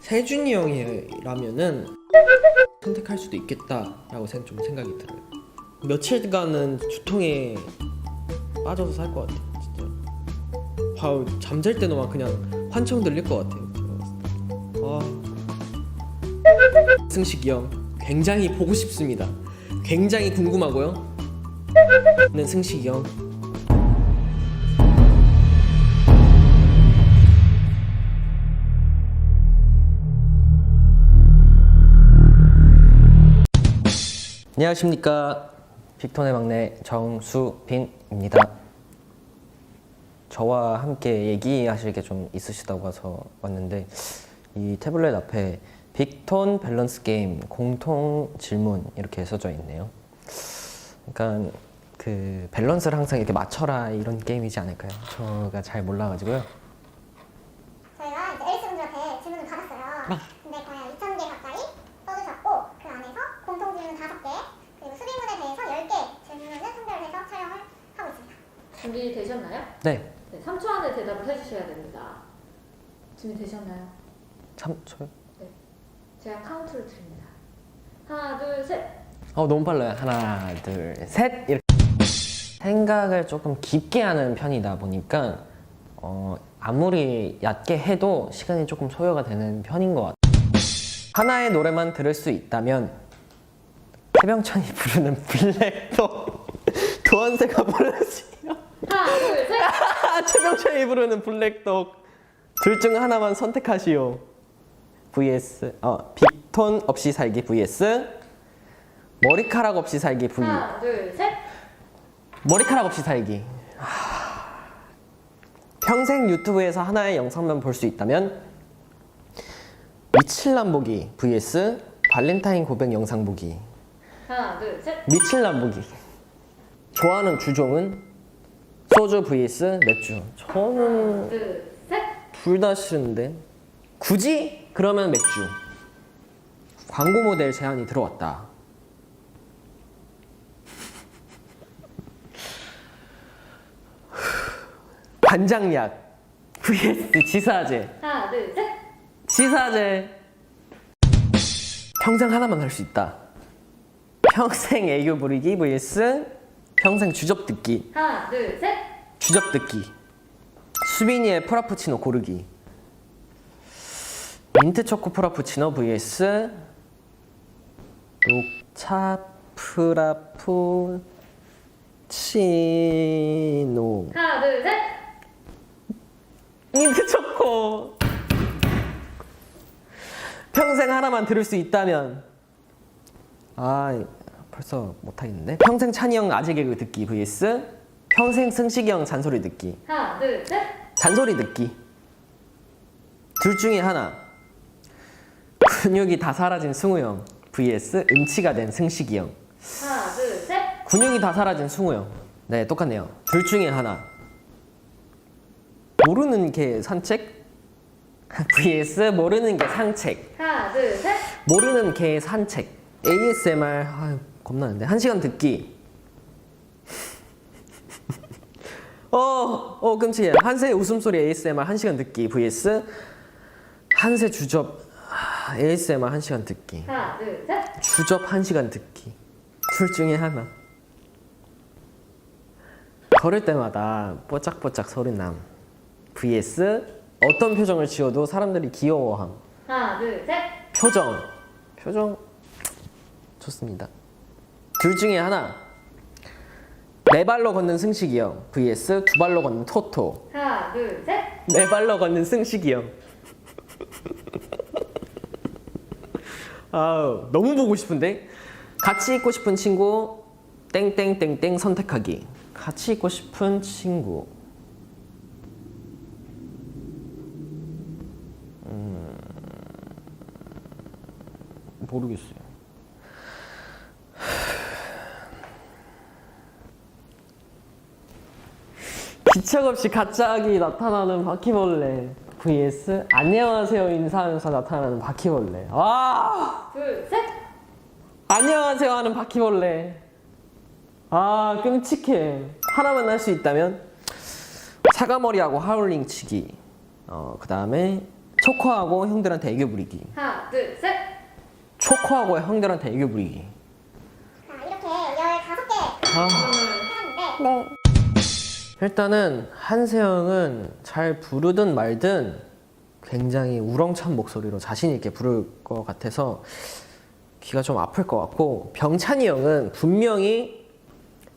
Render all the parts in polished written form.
세준이 형이라면은 선택할 수도 있겠다라고 좀 생각이 들어요. 며칠간은 두통에 빠져서 살 것 같아요. 진짜. 봐우 잠잘 때는 막 그냥 환청 들릴 것 같아요. 아. 승식이 형 굉장히 보고 싶습니다. 굉장히 궁금하고요. 는 승식이 형. 안녕하십니까, 빅톤의 막내 정수빈입니다. 저와 함께 얘기하실 게 좀 있으시다고 해서 왔는데, 이 태블릿 앞에 빅톤 밸런스 게임 공통 질문 이렇게 써져 있네요. 그러니까 그 밸런스를 항상 이렇게 맞춰라 이런 게임이지 않을까요? 저가 잘 몰라가지고요. 저희가 이제 에리스분들한테 질문을 받았어요. 근데 거의 2,000개 가까이 써주셨고, 그 안에서 공통 질문 5개, 그리고 수비문에 대해서 10개 질문을 선별해서 촬영을 하고 있습니다. 준비되셨나요? 네. 네, 3초 안에 대답을 해주셔야 됩니다. 준비되셨나요? 3초요? 네. 제가 카운트를 드립니다. 하나, 둘, 셋! 너무 빨라요. 하나, 둘, 셋! 이렇게. 생각을 조금 깊게 하는 편이다 보니까 아무리 얕게 해도 시간이 조금 소요가 되는 편인 것 같아요. 하나의 노래만 들을 수 있다면 최병찬이 부르는 블랙독, 도한세가 부르시요 하나, 둘, 셋! 최병찬이 부르는 블랙독 둘 중 하나만 선택하시오. vs 빅톤 없이 살기 vs 머리카락 없이 살기 vs 하나, 둘, 셋! 머리카락 없이 살기. 평생 유튜브에서 하나의 영상만 볼 수 있다면 미칠남 보기 vs 발렌타인 고백 영상 보기. 하나, 둘, 셋! 미칠남 보기. 좋아하는 주종은 소주 vs 맥주. 저는 하나, 둘, 셋! 둘 다 싫은데 굳이 그러면 맥주. 광고 모델 제안이 들어왔다. 관장약 vs 지사제. 하나, 둘, 셋! 지사제. 평생 하나만 할 수 있다. 평생 애교 부리기 vs 평생 주접 듣기. 하나, 둘, 셋! 주접 듣기. 수빈이의 프라푸치노 고르기. 민트 초코 프라푸치노 vs 녹차 프라푸치노. 하나, 둘, 셋! 민트 초코. 평생 하나만 들을 수 있다면 벌써 못하겠는데. 평생 찬이 형 아재 개그 듣기 vs 평생 승식이 형 잔소리 듣기. 하나, 둘, 셋! 잔소리 듣기. 둘 중에 하나. 근육이 다 사라진 승우 형 vs 음치가 된 승식이 형. 하나, 둘, 셋! 근육이 다 사라진 승우 형. 네, 똑같네요. 둘 중에 하나. 모르는 개 산책 vs 모르는 개 산책. 하나, 둘, 셋! 모르는 개 산책. ASMR 겁나는데. 1시간 듣기. 끔찍해. 한세 웃음소리 ASMR 1시간 듣기 vs 한세 주접 ASMR 1시간 듣기. 하나, 둘, 셋! 주접 1시간 듣기. 둘 중에 하나. 걸을 때마다 뽀짝뽀짝 소리남 vs 어떤 표정을 지어도 사람들이 귀여워함. 하나, 둘, 셋! 표정 좋습니다. 둘 중에 하나. 네 발로 걷는 승식이 형 vs 두 발로 걷는 토토. 하나, 둘, 셋! 네 발로 걷는 승식이 형. 너무 보고 싶은데. 같이 있고 싶은 친구 땡땡땡땡 선택하기. 같이 있고 싶은 친구. 모르겠어요. 기척없이 갑자기 나타나는 바퀴벌레 vs 안녕하세요 인사하면서 나타나는 바퀴벌레. 둘, 셋! 안녕하세요 하는 바퀴벌레. 끔찍해. 하나만 할 수 있다면 사과머리하고 하울링 치기. 그 다음에 초코하고 형들한테 애교 부리기. 하나, 둘, 셋. 초코하고 형들한테 애교 부리기. 자, 이렇게 15개 아, 해봤는데 네. 일단은 한세영은 잘 부르든 말든 굉장히 우렁찬 목소리로 자신 있게 부를 것 같아서 귀가 좀 아플 것 같고, 병찬이 형은 분명히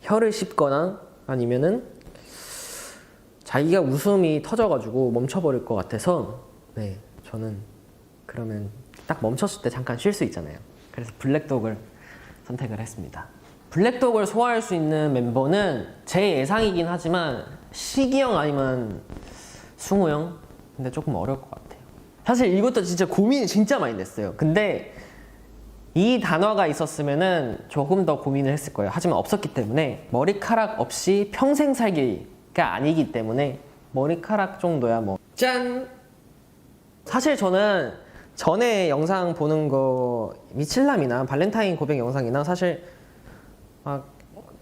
혀를 씹거나 아니면은 자기가 웃음이 터져가지고 멈춰버릴 것 같아서, 네, 저는 그러면 딱 멈췄을 때 잠깐 쉴 수 있잖아요. 그래서 블랙독을 선택을 했습니다. 블랙독을 소화할 수 있는 멤버는 제 예상이긴 하지만 시기 형 아니면 승우 형? 근데 조금 어려울 것 같아요. 사실 이것도 진짜 고민이 진짜 많이 됐어요. 근데 이 단어가 있었으면은 조금 더 고민을 했을 거예요. 하지만 없었기 때문에, 머리카락 없이 평생 살기가 아니기 때문에 머리카락 정도야 뭐 짠! 사실 저는 전에 영상 보는 거 미칠남이나 발렌타인 고백 영상이나 사실 막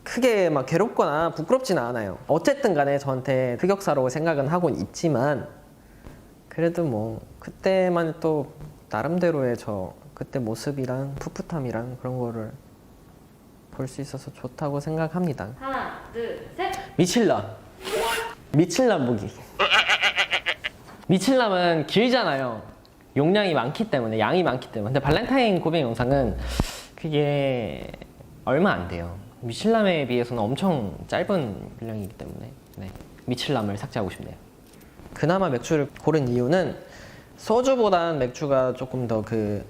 크게 막 괴롭거나 부끄럽지는 않아요. 어쨌든 간에 저한테 흑역사로 생각은 하고 있지만, 그래도 뭐 그때만 또 나름대로의 저 그때 모습이랑 풋풋함이랑 그런 거를 볼 수 있어서 좋다고 생각합니다. 하나, 둘, 셋. 미칠남 보기. 미칠남은 길잖아요. 용량이 많기 때문에, 양이 많기 때문에. 근데 발렌타인 고백 영상은 그게 얼마 안 돼요. 미칠남에 비해서는 엄청 짧은 분량이기 때문에, 네, 미칠남을 삭제하고 싶네요. 그나마 맥주를 고른 이유는 소주보단 맥주가 조금 더 그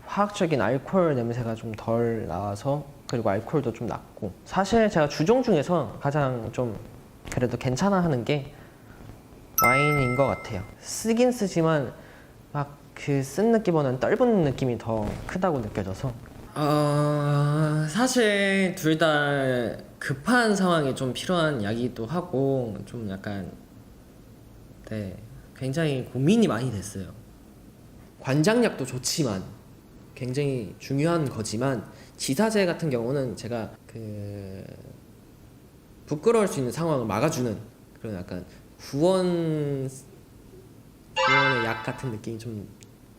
화학적인 알코올 냄새가 좀 덜 나와서, 그리고 알코올도 좀 낮고, 사실 제가 주종 중에서 가장 좀 그래도 괜찮아 하는 게 와인인 것 같아요. 쓰긴 쓰지만 막 그 쓴 느낌보다는 떫은 느낌이 더 크다고 느껴져서, 사실 둘 다 급한 상황에 좀 필요한 약이기도 하고 좀 약간, 네, 굉장히 고민이 많이 됐어요. 관장약도 좋지만 굉장히 중요한 거지만, 지사제 같은 경우는 제가 그 부끄러울 수 있는 상황을 막아주는 그런 약간 구원의 약 같은 느낌이 좀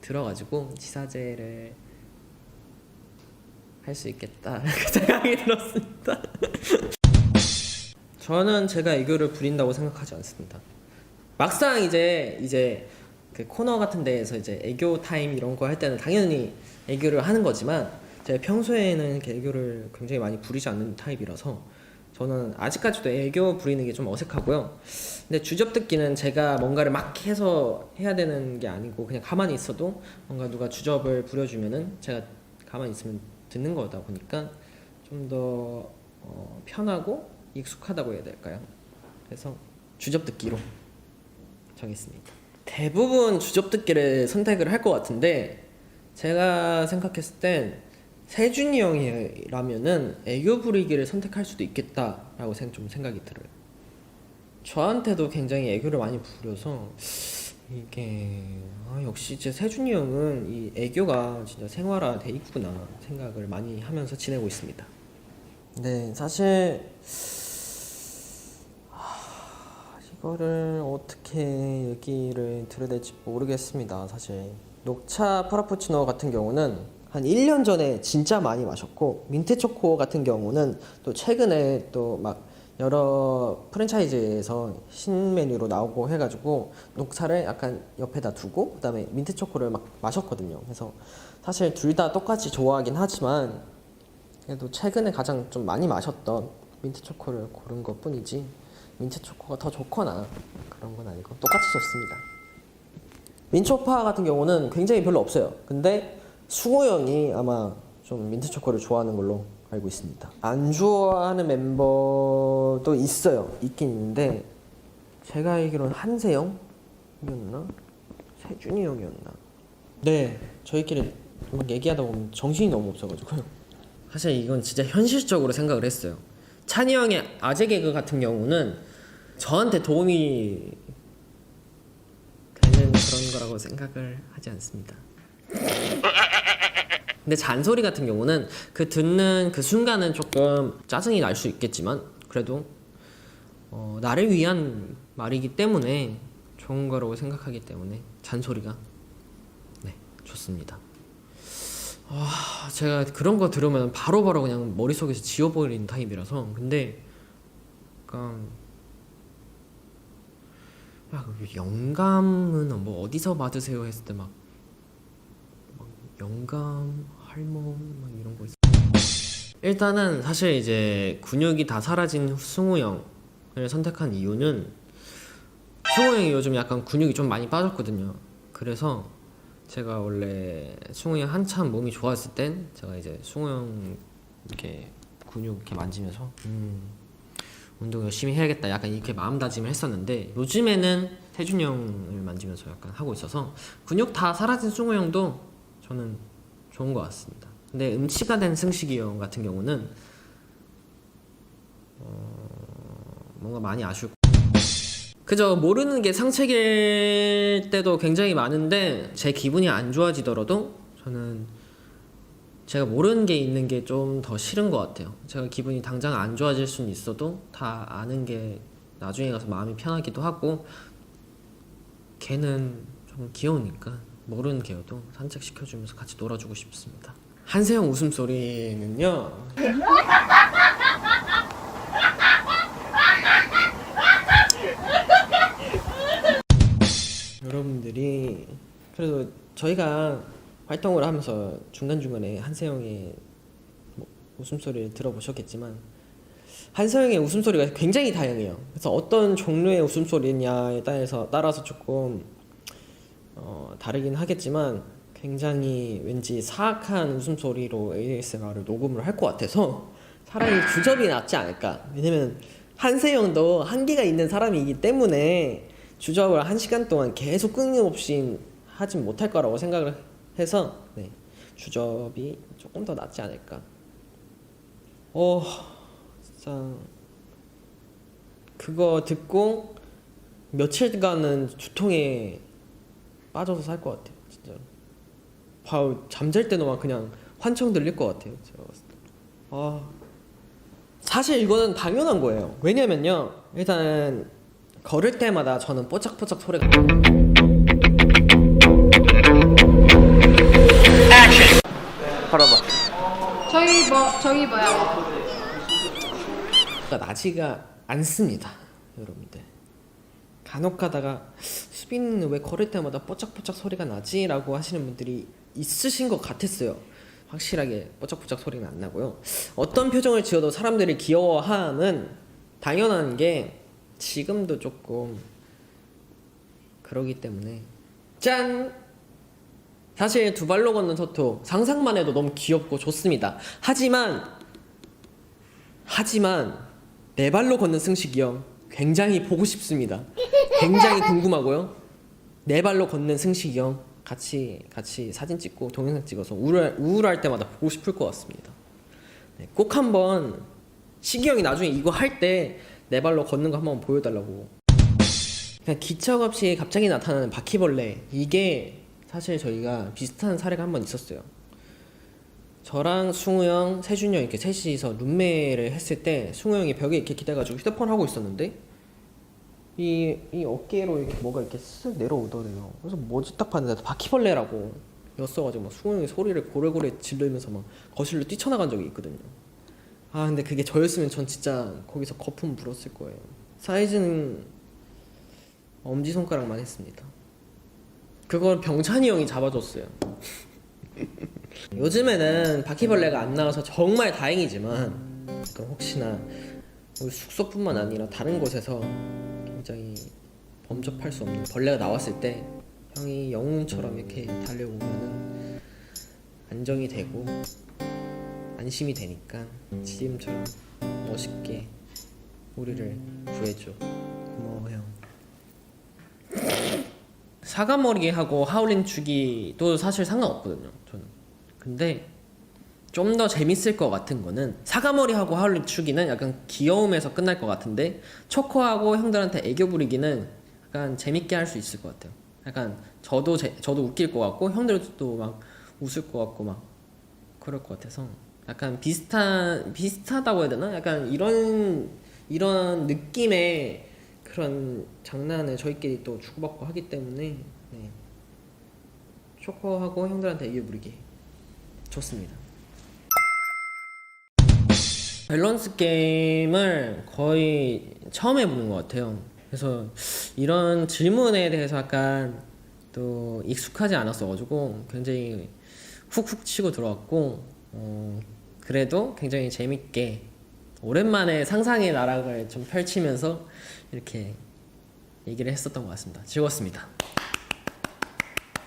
들어가지고 지사제를 할 수 있겠다 생각이 들었습니다. 저는 제가 애교를 부린다고 생각하지 않습니다. 막상 이제 그 코너 같은 데에서 이제 애교 타임 이런 거 할 때는 당연히 애교를 하는 거지만, 제가 평소에는 이렇게 애교를 굉장히 많이 부리지 않는 타입이라서 저는 아직까지도 애교 부리는 게 좀 어색하고요. 근데 주접듣기는 제가 뭔가를 막 해서 해야 되는 게 아니고, 그냥 가만히 있어도 뭔가 누가 주접을 부려주면은 제가 가만히 있으면 듣는 거다 보니까 좀 더 편하고 익숙하다고 해야 될까요? 그래서 주접듣기로 정했습니다. 대부분 주접듣기를 선택을 할 것 같은데, 제가 생각했을 땐 세준이 형이라면은 애교 부리기를 선택할 수도 있겠다라고 좀 생각이 들어요. 저한테도 굉장히 애교를 많이 부려서 이게 역시 제 세준이 형은 이 애교가 진짜 생활화돼 있구나 생각을 많이 하면서 지내고 있습니다. 네, 사실 이거를 어떻게 얘기를 드려야 될지 모르겠습니다. 사실 녹차 프라푸치노 같은 경우는 한 1년 전에 진짜 많이 마셨고, 민트초코 같은 경우는 또 최근에 또 막 여러 프랜차이즈에서 신메뉴로 나오고 해가지고 녹차를 약간 옆에다 두고 그다음에 민트초코를 막 마셨거든요. 그래서 사실 둘 다 똑같이 좋아하긴 하지만 그래도 최근에 가장 좀 많이 마셨던 민트초코를 고른 것 뿐이지, 민트초코가 더 좋거나 그런 건 아니고 똑같이 좋습니다. 민초파 같은 경우는 굉장히 별로 없어요. 근데 승우 형이 아마 좀 민트초코를 좋아하는 걸로 알고 있습니다. 안 좋아하는 멤버도 있어요. 있긴 있는데 제가 알기로는 한세영이었나? 세준이 형이었나? 네, 저희끼리 막 얘기하다 보면 정신이 너무 없어가지고요. 사실 이건 진짜 현실적으로 생각을 했어요. 찬이 형의 아재 개그 같은 경우는 저한테 도움이 되는 그런 거라고 생각을 하지 않습니다. 근데 잔소리 같은 경우는 그 듣는 그 순간은 조금 짜증이 날 수 있겠지만, 그래도 나를 위한 말이기 때문에 좋은 거라고 생각하기 때문에 잔소리가 좋습니다. 제가 그런 거 들으면 바로바로 그냥 머릿속에서 지워버리는 타입이라서. 근데 약간 영감은 뭐 어디서 받으세요 했을 때 막 영감, 할멈 막 이런 거 있어. 일단은 사실 이제 근육이 다 사라진 승우 형을 선택한 이유는 승우 형이 요즘 약간 근육이 좀 많이 빠졌거든요. 그래서 제가 원래 승우 형 한참 몸이 좋았을 땐 제가 이제 승우 형 이렇게 근육 이렇게 만지면서 운동 열심히 해야겠다 약간 이렇게 마음다짐을 했었는데, 요즘에는 태준이 형을 만지면서 약간 하고 있어서 근육 다 사라진 승우 형도 저는 좋은 것 같습니다. 근데 음치가 된 승식이 형 같은 경우는 뭔가 많이 아쉬울. 그저 모르는 게 상책일 때도 굉장히 많은데 제 기분이 안 좋아지더라도 저는 제가 모르는 게 있는 게 좀 더 싫은 것 같아요. 제가 기분이 당장 안 좋아질 수는 있어도 다 아는 게 나중에 가서 마음이 편하기도 하고, 걔는 좀 귀여우니까 모르는 개여도 산책시켜주면서 같이 놀아주고 싶습니다. 한세형 웃음소리는요, 여러분들이 그래도 저희가 활동을 하면서 중간중간에 한세형의 웃음소리를 들어보셨겠지만 한세형의 웃음소리가 굉장히 다양해요. 그래서 어떤 종류의 웃음소리냐에 따라서 조금 다르긴 하겠지만 굉장히 왠지 사악한 웃음소리로 ASMR을 녹음을 할 것 같아서 차라리 주접이 낫지 않을까. 왜냐면 한세형도 한계가 있는 사람이기 때문에 주접을 1시간 동안 계속 끊임없이 하진 못할 거라고 생각을 해서 네, 주접이 조금 더 낫지 않을까. 진짜 그거 듣고 며칠간은 두통에 빠져서 살 것 같아요. 진짜 잠잘 때도 막 그냥 환청 들릴 것 같아요. 제가 봤을 때. 사실 이거는 당연한 거예요. 왜냐면요, 일단 걸을 때마다 저는 뽀짝뽀짝 소리가 걸어봐. 저기 뭐야? 나지가 않습니다, 여러분들. 간혹가다가 수빈은 왜 걸을 때마다 뽀짝뽀짝 소리가 나지? 라고 하시는 분들이 있으신 것 같았어요. 확실하게 뽀짝뽀짝 소리는 안 나고요. 어떤 표정을 지어도 사람들이 귀여워함은 당연한 게 지금도 조금 그러기 때문에. 짠! 사실 두 발로 걷는 서토 상상만 해도 너무 귀엽고 좋습니다. 하지만 네 발로 걷는 승식이 형 굉장히 보고 싶습니다. 굉장히 궁금하고요. 네 발로 걷는 승식이 형 같이 사진 찍고 동영상 찍어서 우울할 때마다 보고 싶을 것 같습니다. 네, 꼭 한번 식이 형이 나중에 이거 할 때 네 발로 걷는 거 한번 보여달라고. 그냥 기척 없이 갑자기 나타나는 바퀴벌레, 이게 사실 저희가 비슷한 사례가 한 번 있었어요. 저랑 승우 형, 세준이 형 이렇게 셋이서 룸메를 했을 때 승우 형이 벽에 이렇게 기대가지고 휴대폰 하고 있었는데 이 어깨로 이렇게 뭐가 이렇게 쓱 내려오더래요. 그래서 뭐지 딱 봤는데 바퀴벌레라고 였어가지고 막 승우 형이 소리를 고래고래 지르면서 막 거실로 뛰쳐나간 적이 있거든요. 근데 그게 저였으면 전 진짜 거기서 거품 불었을 거예요. 사이즈는 엄지손가락만 했습니다. 그걸 병찬이 형이 잡아줬어요. 요즘에는 바퀴벌레가 안 나와서 정말 다행이지만 혹시나 우리 숙소뿐만 아니라 다른 곳에서 굉장히 범접할 수 없는 벌레가 나왔을 때 형이 영웅처럼 이렇게 달려오면은 안정이 되고 안심이 되니까 지금처럼 멋있게 우리를 구해줘. 고마워 형. 사과머리하고 하울링 추기도 사실 상관없거든요, 저는. 근데 좀 더 재밌을 것 같은 거는 사과머리하고 하울링 추기는 약간 귀여움에서 끝날 것 같은데 초코하고 형들한테 애교 부리기는 약간 재밌게 할 수 있을 것 같아요. 약간 저도 웃길 것 같고 형들도 막 웃을 것 같고 막 그럴 것 같아서 약간 비슷하다고 해야 되나? 약간 이런 느낌의 그런 장난을 저희끼리 또 주고받고 하기 때문에 네, 쇼커하고 형들한테 이겨 부리기 좋습니다. 밸런스 게임을 거의 처음 해보는 것 같아요. 그래서 이런 질문에 대해서 약간 또 익숙하지 않았어가지고 굉장히 훅훅 치고 들어왔고, 그래도 굉장히 재밌게 오랜만에 상상의 나락을 좀 펼치면서 이렇게 얘기를 했었던 것 같습니다. 즐거웠습니다.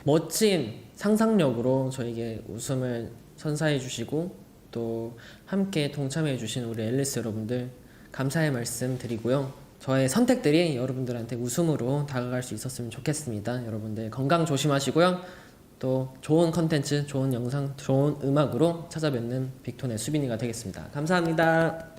멋진 상상력으로 저에게 웃음을 선사해 주시고 또 함께 동참해 주신 우리 앨리스 여러분들 감사의 말씀 드리고요. 저의 선택들이 여러분들한테 웃음으로 다가갈 수 있었으면 좋겠습니다. 여러분들 건강 조심하시고요. 또 좋은 컨텐츠, 좋은 영상, 좋은 음악으로 찾아뵙는 빅톤의 수빈이가 되겠습니다. 감사합니다.